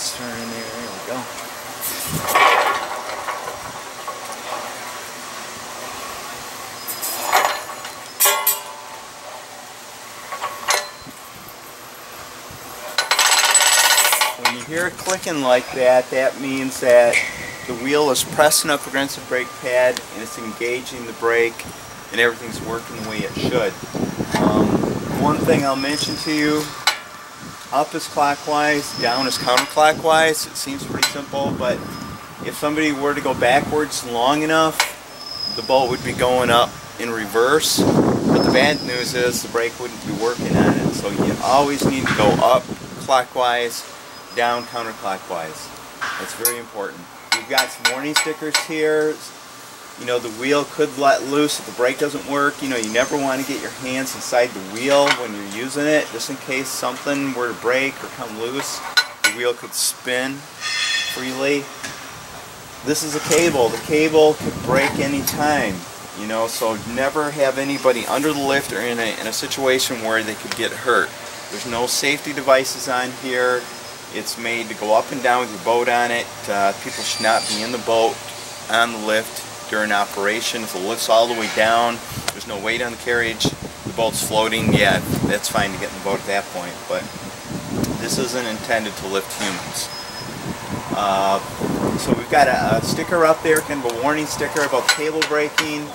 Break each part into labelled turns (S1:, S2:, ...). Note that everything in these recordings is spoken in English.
S1: Let's turn in there. There we go. When you hear it clicking like that, that means that the wheel is pressing up against the brake pad and it's engaging the brake and everything's working the way it should. One thing I'll mention to you, up is clockwise, down is counterclockwise. It seems pretty simple, but if somebody were to go backwards long enough, the bolt would be going up in reverse. But the bad news is the brake wouldn't be working on it. So you always need to go up clockwise, down counterclockwise. That's very important. We've got some warning stickers here. You know, the wheel could let loose if the brake doesn't work. You know, you never want to get your hands inside the wheel when you're using it, just in case something were to break or come loose. The wheel could spin freely. This is a cable. The cable could break any time. You know, so never have anybody under the lift or in a situation where they could get hurt. There's no safety devices on here. It's made to go up and down with your boat on it. People should not be in the boat on the lift during operation. If the lift's all the way down, there's no weight on the carriage, the boat's floating, yeah, that's fine to get in the boat at that point, but this isn't intended to lift humans. So we've got a sticker up there, kind of a warning sticker about cable breaking,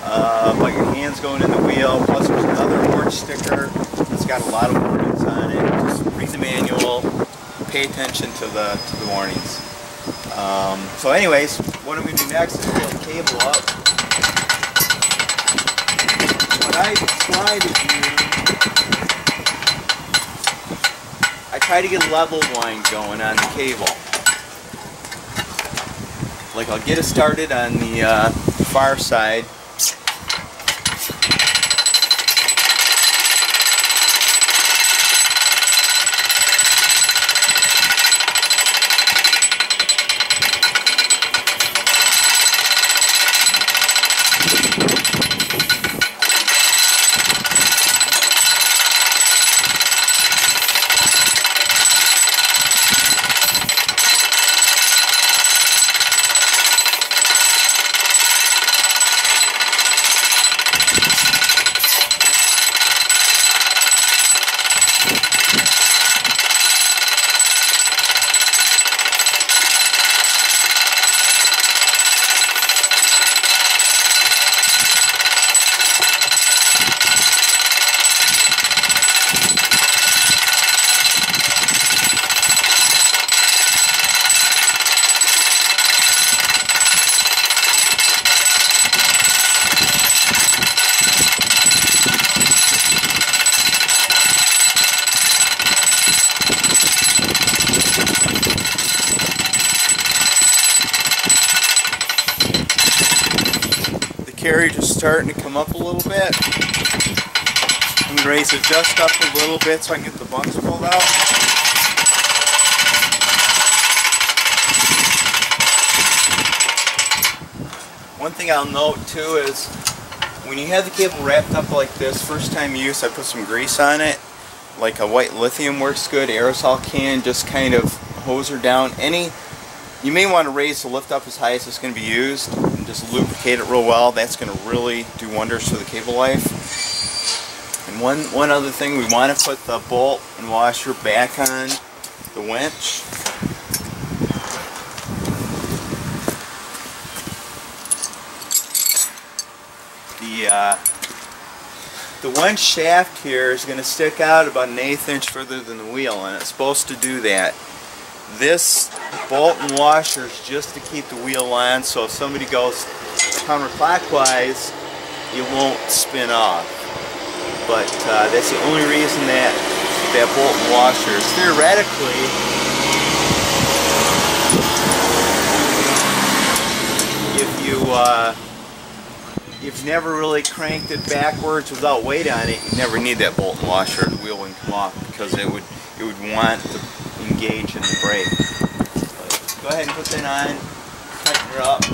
S1: about your hands going in the wheel, plus there's another orange sticker that's got a lot of warnings on it. Just read the manual, pay attention to the warnings. So anyways, what I'm going to do next is pull the cable up. What I try to do, I try to get a level line going on the cable. Like I'll get it started on the far side. Carriage is starting to come up a little bit. I'm going to raise it just up a little bit so I can get the bunks pulled out. One thing I'll note too is when you have the cable wrapped up like this, first time use, I put some grease on it. Like a white lithium works good, aerosol can, just kind of hose her down. You may want to raise the lift up as high as it's going to be used and just lubricate it real well. That's going to really do wonders for the cable life. And one other thing, we want to put the bolt and washer back on the winch. The winch shaft here is going to stick out about 1/8 inch further than the wheel, and it's supposed to do that. This bolt and washer is just to keep the wheel on, so if somebody goes counterclockwise, it won't spin off. But that's the only reason that bolt and washer is theoretically if you've never really cranked it backwards without weight on it, you never need that bolt and washer. The wheel wouldn't come off because it would want to engage in the brake. But go ahead and put that on, tighten her up.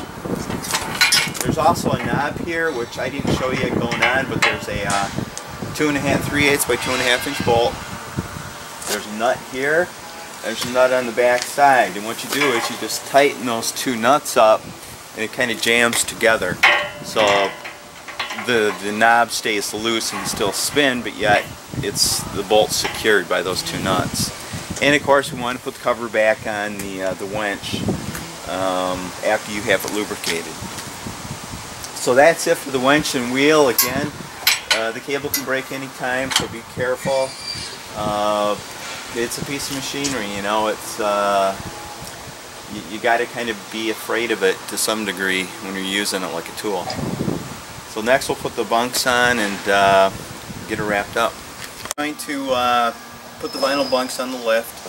S1: There's also a knob here, which I didn't show you going on, but there's a 2 1/2 3/8 by 2 1/2 inch bolt. There's a nut here, there's a nut on the back side, and what you do is you just tighten those two nuts up and it kind of jams together, so the knob stays loose and still spin, but yet it's the bolt's secured by those two nuts. And of course we want to put the cover back on the winch after you have it lubricated. So that's it for the winch and wheel. Again, the cable can break anytime, so be careful. It's a piece of machinery, you know. It's you got to kind of be afraid of it to some degree when you're using it like a tool. So next we'll put the bunks on and get it wrapped up. I'm going to put the vinyl bunks on the lift.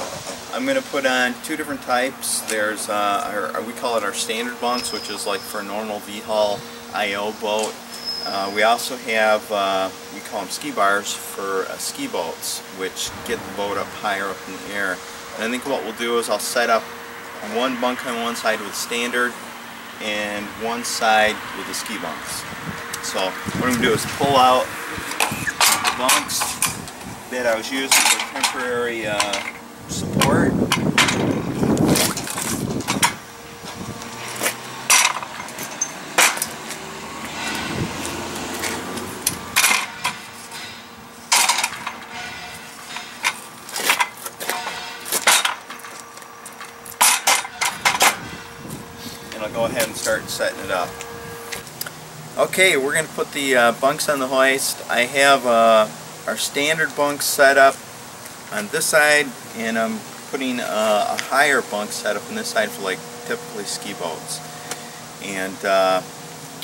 S1: I'm going to put on two different types. There's we call it our standard bunks, which is like for a normal V-hull IO boat. We also have, we call them ski bars for ski boats, which get the boat up higher up in the air. And I think what we'll do is I'll set up one bunk on one side with standard and one side with the ski bunks. So what I'm going to do is pull out the bunks that I was using for temporary support. And I'll go ahead and start setting it up. Okay, we're going to put the bunks on the hoist. I have our standard bunks set up on this side, and I'm putting a higher bunk set up on this side for like typically ski boats. And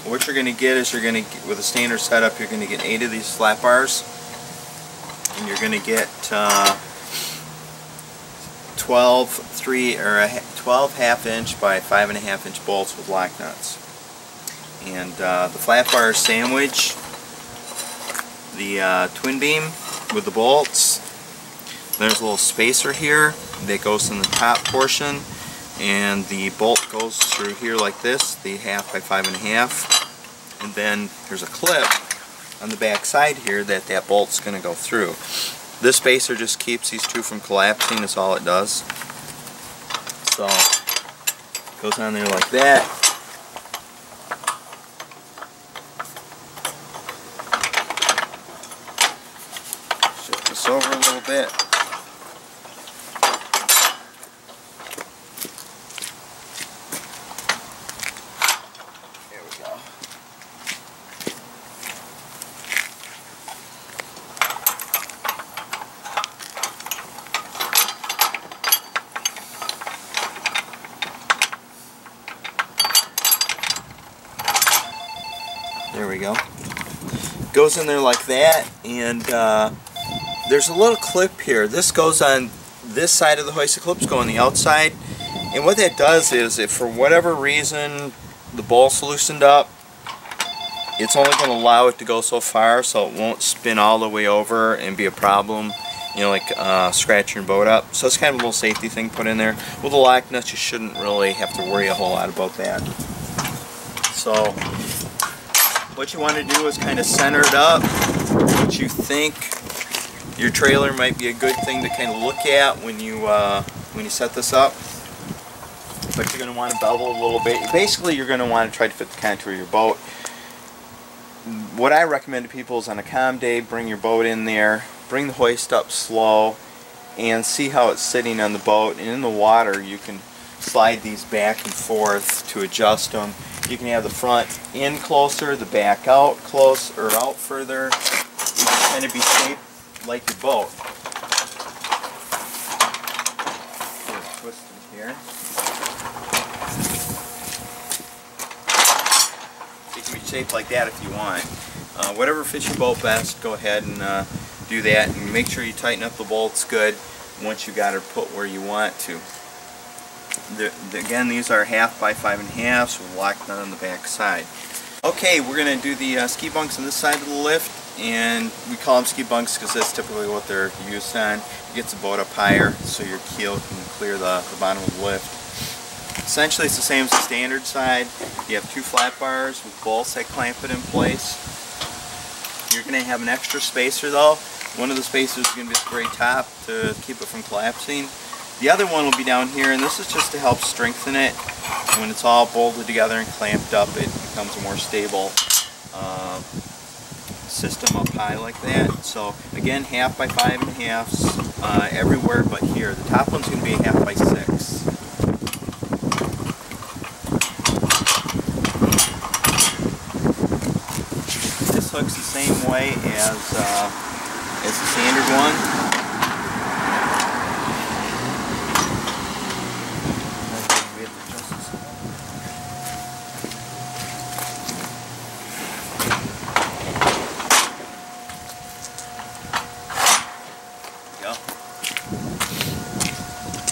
S1: what you're going to get is with a standard setup, you're going to get 8 of these flat bars, and you're going to get 12 half-inch by 5.5-inch bolts with lock nuts. And the flat bar sandwich the twin beam with the bolts. There's a little spacer here that goes in the top portion, and the bolt goes through here like this, the 1/2 by 5.5, and then there's a clip on the back side here that bolt's going to go through. This spacer just keeps these two from collapsing, is all it does. So it goes on there like that. Shift this over a little bit. There we go. There we go. Goes in there like that, and there's a little clip here. This goes on this side of the hoist. The clips go on the outside, and what that does is, if for whatever reason the bolt's loosened up, it's only going to allow it to go so far, so it won't spin all the way over and be a problem, you know, like scratching your boat up. So it's kind of a little safety thing put in there. With the lock nuts, you shouldn't really have to worry a whole lot about that. So what you want to do is kind of center it up. What you think your trailer might be a good thing to kind of look at when you set this up. But you're going to want to bevel a little bit. Basically, you're going to want to try to fit the contour of your boat. What I recommend to people is on a calm day, bring your boat in there, bring the hoist up slow, and see how it's sitting on the boat. And in the water, you can slide these back and forth to adjust them. You can have the front in closer, the back out close, or out further. You can kind of be shaped like your boat. Twist it here. You can be shaped like that if you want. Whatever fits your boat best, go ahead and do that, and make sure you tighten up the bolts good once you got it put where you want to. Again, these are 1/2 by 5.5 with lock nut on the back side. Okay, we're going to do the ski bunks on this side of the lift, and we call them ski bunks because that's typically what they're used on. It gets the boat up higher so your keel can clear the bottom of the lift. Essentially, it's the same as the standard side. You have 2 flat bars with bolts that clamp it in place. You're going to have an extra spacer though. One of the spacers is going to be at the very top to keep it from collapsing. The other one will be down here, and this is just to help strengthen it. When it's all bolted together and clamped up, it becomes a more stable system up high like that. So again, 1/2 by 5 1/2 everywhere but here. The top one's going to be a 1/2 by 6. This hook's the same way as the standard one.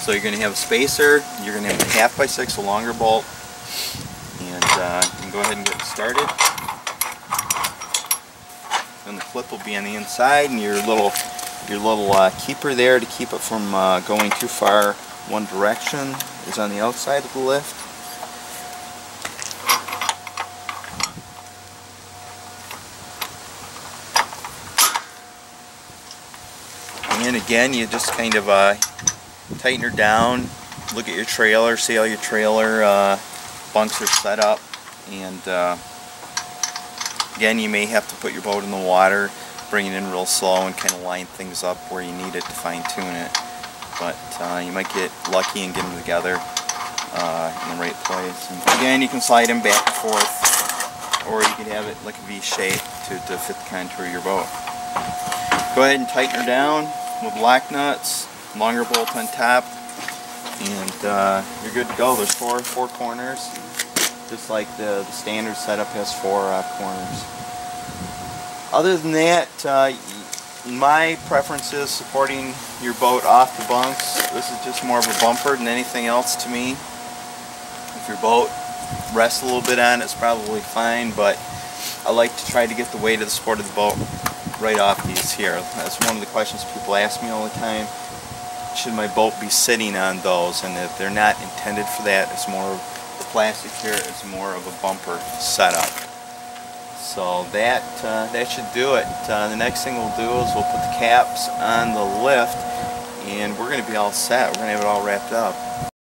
S1: So you're going to have a spacer, you're going to have a 1/2 by 6, a longer bolt, and you can go ahead and get started. And the clip will be on the inside, and your little keeper there to keep it from going too far one direction is on the outside of the lift. And again, you just kind of tighten her down, look at your trailer, see how your trailer bunks are set up, and again, you may have to put your boat in the water, bring it in real slow and kind of line things up where you need it to fine tune it, but you might get lucky and get them together in the right place. And again, you can slide them back and forth, or you can have it like a V shape to fit the contour of your boat. Go ahead and tighten her down with lock nuts, longer bolt on top, and you're good to go. There's four corners, just like the standard setup has 4 corners. Other than that, my preference is supporting your boat off the bunks. This is just more of a bumper than anything else to me. If your boat rests a little bit on it, it's probably fine, but I like to try to get the weight of the support of the boat right off these here. That's one of the questions people ask me all the time. Should my boat be sitting on those? And if they're not intended for that, it's more of the plastic here is more of a bumper setup. So that should do it. The next thing we'll do is we'll put the caps on the lift, and we're going to be all set. We're going to have it all wrapped up.